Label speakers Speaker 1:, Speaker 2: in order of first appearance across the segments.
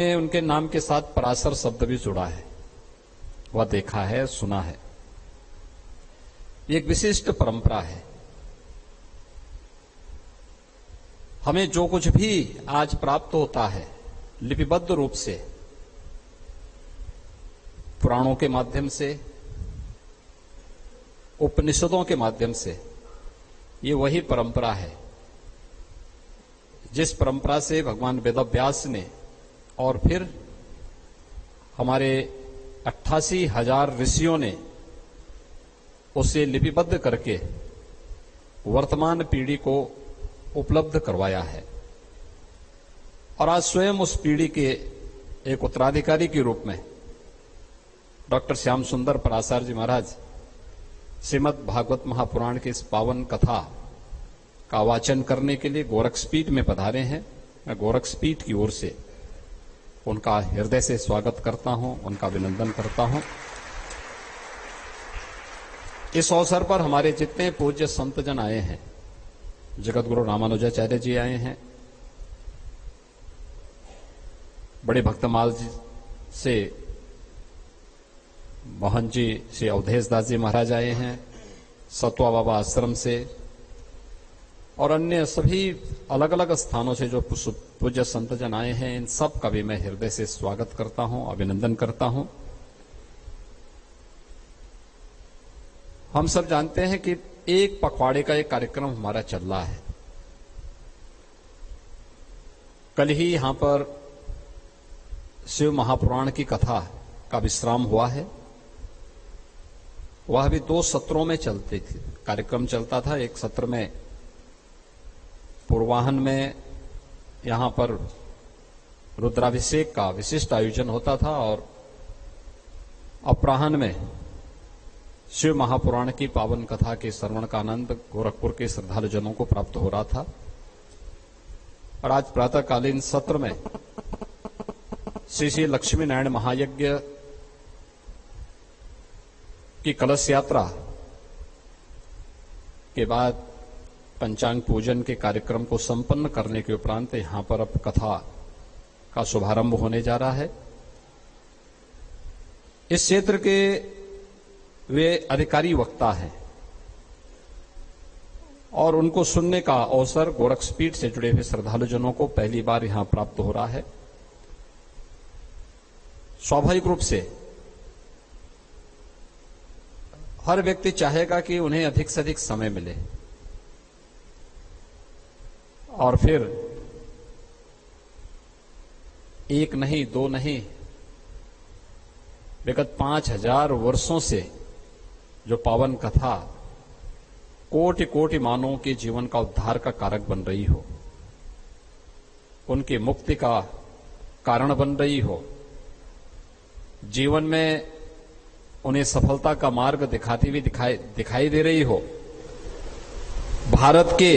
Speaker 1: उनके नाम के साथ पराशर शब्द भी जुड़ा है, वह देखा है, सुना है। ये एक विशिष्ट परंपरा है। हमें जो कुछ भी आज प्राप्त होता है लिपिबद्ध रूप से, पुराणों के माध्यम से, उपनिषदों के माध्यम से, ये वही परंपरा है जिस परंपरा से भगवान वेदव्यास ने और फिर हमारे 88,000 ऋषियों ने उसे लिपिबद्ध करके वर्तमान पीढ़ी को उपलब्ध करवाया है। और आज स्वयं उस पीढ़ी के एक उत्तराधिकारी के रूप में डॉक्टर श्याम सुंदर पराशर जी महाराज श्रीमद् भागवत महापुराण की इस पावन कथा का वाचन करने के लिए गोरक्षपीठ में पधारे हैं। मैं गोरक्षपीठ की ओर से उनका हृदय से स्वागत करता हूं, उनका अभिनंदन करता हूं। इस अवसर पर हमारे जितने पूज्य संतजन आए हैं, जगत गुरु रामानुजाचार्य जी आए हैं, बड़े भक्तमाल जी से मोहन जी श्री अवधेश दास जी महाराज आए हैं, सतवा बाबा आश्रम से और अन्य सभी अलग अलग स्थानों से जो पूज्य संतजन आए हैं, इन सब का भी मैं हृदय से स्वागत करता हूं, अभिनंदन करता हूं। हम सब जानते हैं कि एक पखवाड़े का एक कार्यक्रम हमारा चल रहा है। कल ही यहां पर शिव महापुराण की कथा का विश्राम हुआ है। वह भी 2 सत्रों में चलती थी, कार्यक्रम चलता था। एक सत्र में पूर्वाहन में यहां पर रुद्राभिषेक का विशिष्ट आयोजन होता था और अपराह्न में शिव महापुराण की पावन कथा के श्रवण का आनंद गोरखपुर के श्रद्धालुजनों को प्राप्त हो रहा था। और आज प्रातःकालीन सत्र में श्री श्री लक्ष्मी नारायण महायज्ञ की कलश यात्रा के बाद पंचांग पूजन के कार्यक्रम को संपन्न करने के उपरांत यहां पर अब कथा का शुभारंभ होने जा रहा है। इस क्षेत्र के वे अधिकारी वक्ता हैं और उनको सुनने का अवसर गोरक्षपीठ से जुड़े हुए श्रद्धालुजनों को पहली बार यहां प्राप्त हो रहा है। स्वाभाविक रूप से हर व्यक्ति चाहेगा कि उन्हें अधिक से अधिक समय मिले और फिर एक नहीं, 2 नहीं, विगत 5,000 वर्षों से जो पावन कथा कोटि कोटि मानवों के जीवन का उद्धार का कारक बन रही हो, उनकी मुक्ति का कारण बन रही हो, जीवन में उन्हें सफलता का मार्ग दिखाती हुई दिखाई दे रही हो, भारत के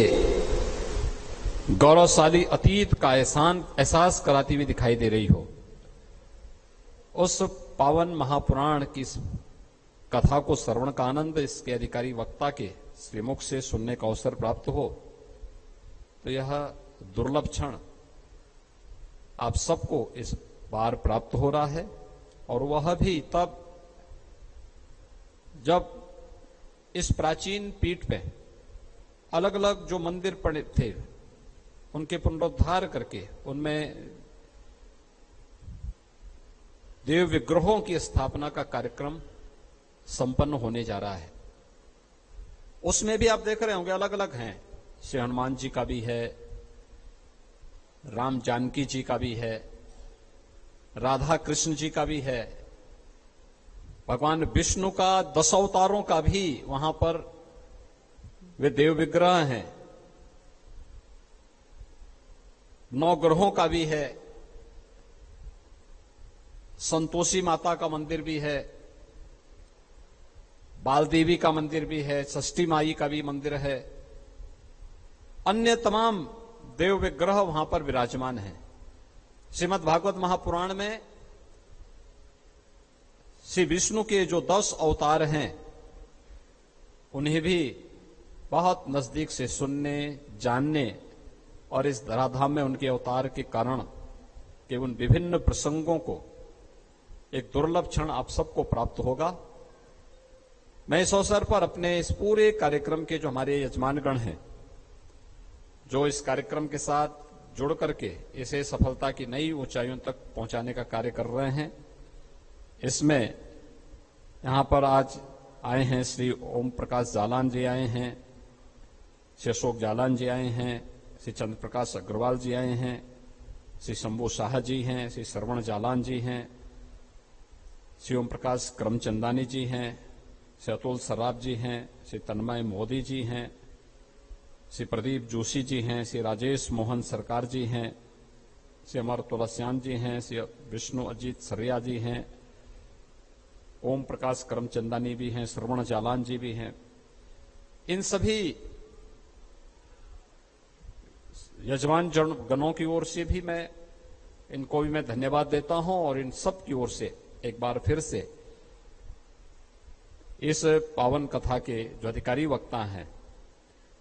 Speaker 1: गौरवशाली अतीत का एहसास कराती हुई दिखाई दे रही हो, उस पावन महापुराण की कथा को श्रवण का आनंद इसके अधिकारी वक्ता के श्रीमुख से सुनने का अवसर प्राप्त हो, तो यह दुर्लभ क्षण आप सबको इस बार प्राप्त हो रहा है। और वह भी तब जब इस प्राचीन पीठ पे अलग अलग जो मंदिर पड़े थे उनके पुनरुद्धार करके उनमें देव विग्रहों की स्थापना का कार्यक्रम संपन्न होने जा रहा है। उसमें भी आप देख रहे होंगे अलग अलग हैं, श्री हनुमान जी का भी है, राम जानकी जी का भी है, राधा कृष्ण जी का भी है, भगवान विष्णु का 10 अवतारों का भी वहां पर वे देव विग्रह हैं, 9 ग्रहों का भी है, संतोषी माता का मंदिर भी है, बाल देवी का मंदिर भी है, षष्ठी माई का भी मंदिर है, अन्य तमाम देव विग्रह वहां पर विराजमान हैं। श्रीमद् भागवत महापुराण में श्री विष्णु के जो 10 अवतार हैं उन्हें भी बहुत नजदीक से सुनने, जानने और इस धराधाम में उनके अवतार के कारण कि उन विभिन्न प्रसंगों को एक दुर्लभ क्षण आप सबको प्राप्त होगा। मैं इस अवसर पर अपने इस पूरे कार्यक्रम के जो हमारे यजमानगण हैं, जो इस कार्यक्रम के साथ जुड़ करके इसे सफलता की नई ऊंचाइयों तक पहुंचाने का कार्य कर रहे हैं, इसमें यहां पर आज आए हैं श्री ओम प्रकाश जालान जी आए हैं, श्री अशोक जालान जी आए हैं, श्री चंद्र प्रकाश अग्रवाल जी आए हैं, श्री शंभू शाह जी हैं, श्री श्रवण जालान जी हैं, श्री ओम प्रकाश करमचंदानी जी हैं, श्री अतुल सराफ जी हैं, श्री तन्मय मोदी जी हैं, श्री प्रदीप जोशी जी हैं, श्री राजेश मोहन सरकार जी हैं, श्री अमर तुलसियान जी हैं, श्री विष्णु अजीत सरिया जी हैं, ओम प्रकाश करमचंदानी भी हैं, श्रवण जालान जी भी हैं। इन सभी यजमान गणों की ओर से भी इनको भी मैं धन्यवाद देता हूं और इन सब की ओर से एक बार फिर से इस पावन कथा के जो अधिकारी वक्ता हैं,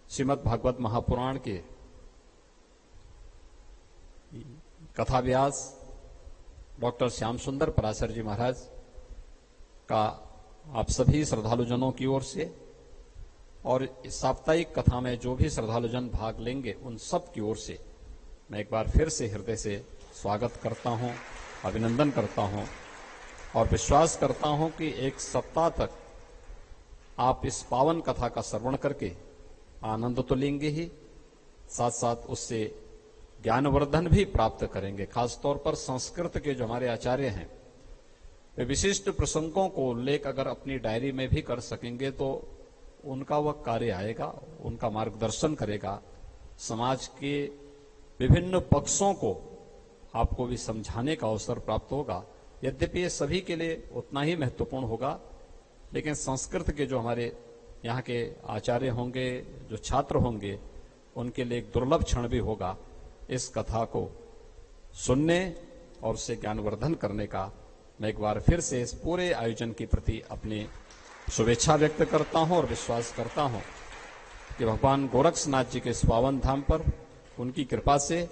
Speaker 1: श्रीमद् भागवत महापुराण के कथा व्यास डॉक्टर श्याम सुंदर पराशर जी महाराज का आप सभी श्रद्धालुजनों की ओर से और इस साप्ताहिक कथा में जो भी श्रद्धालुजन भाग लेंगे उन सब की ओर से मैं एक बार फिर से हृदय से स्वागत करता हूं, अभिनंदन करता हूं और विश्वास करता हूं कि एक सप्ताह तक आप इस पावन कथा का श्रवण करके आनंद तो लेंगे ही, साथ साथ उससे ज्ञानवर्धन भी प्राप्त करेंगे। खासतौर पर संस्कृत के जो हमारे आचार्य हैं, वे विशिष्ट प्रसंगों को उल्लेख अगर अपनी डायरी में भी कर सकेंगे तो उनका वह कार्य आएगा, उनका मार्गदर्शन करेगा, समाज के विभिन्न पक्षों को आपको भी समझाने का अवसर प्राप्त होगा। यद्यपि ये सभी के लिए उतना ही महत्वपूर्ण होगा, लेकिन संस्कृत के जो हमारे यहाँ के आचार्य होंगे, जो छात्र होंगे, उनके लिए एक दुर्लभ क्षण भी होगा इस कथा को सुनने और उससे ज्ञानवर्धन करने का। मैं एक बार फिर से इस पूरे आयोजन के प्रति अपनी शुभेच्छा व्यक्त करता हूं और विश्वास करता हूं कि भगवान गोरक्षनाथ जी के इस पावन धाम पर उनकी कृपा से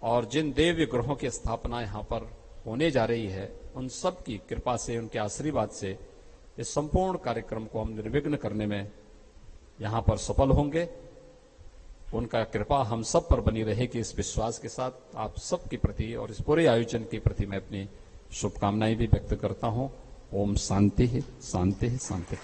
Speaker 1: और जिन देव विग्रहों की स्थापना यहाँ पर होने जा रही है, उन सब की कृपा से, उनके आशीर्वाद से इस संपूर्ण कार्यक्रम को हम निर्विघ्न करने में यहाँ पर सफल होंगे। उनका कृपा हम सब पर बनी रहेगी, इस विश्वास के साथ आप सब के प्रति और इस पूरे आयोजन के प्रति मैं अपनी शुभकामनाएं भी व्यक्त करता हूं। ओम शांति शांति शांति।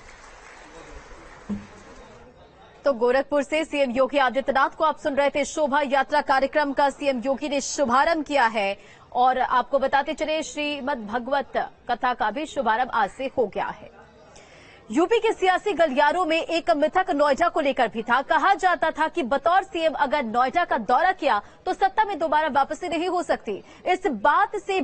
Speaker 2: तो गोरखपुर से सीएम योगी आदित्यनाथ को आप सुन रहे थे। शोभा यात्रा कार्यक्रम का सीएम योगी ने शुभारंभ किया है और आपको बताते चले श्रीमद् भगवत कथा का भी शुभारंभ आज से हो गया है। यूपी के सियासी गलियारों में एक मिथक नोएडा को लेकर भी था। कहा जाता था कि बतौर सीएम अगर नोएडा का दौरा किया तो सत्ता में दोबारा वापसी नहीं हो सकती। इस बात से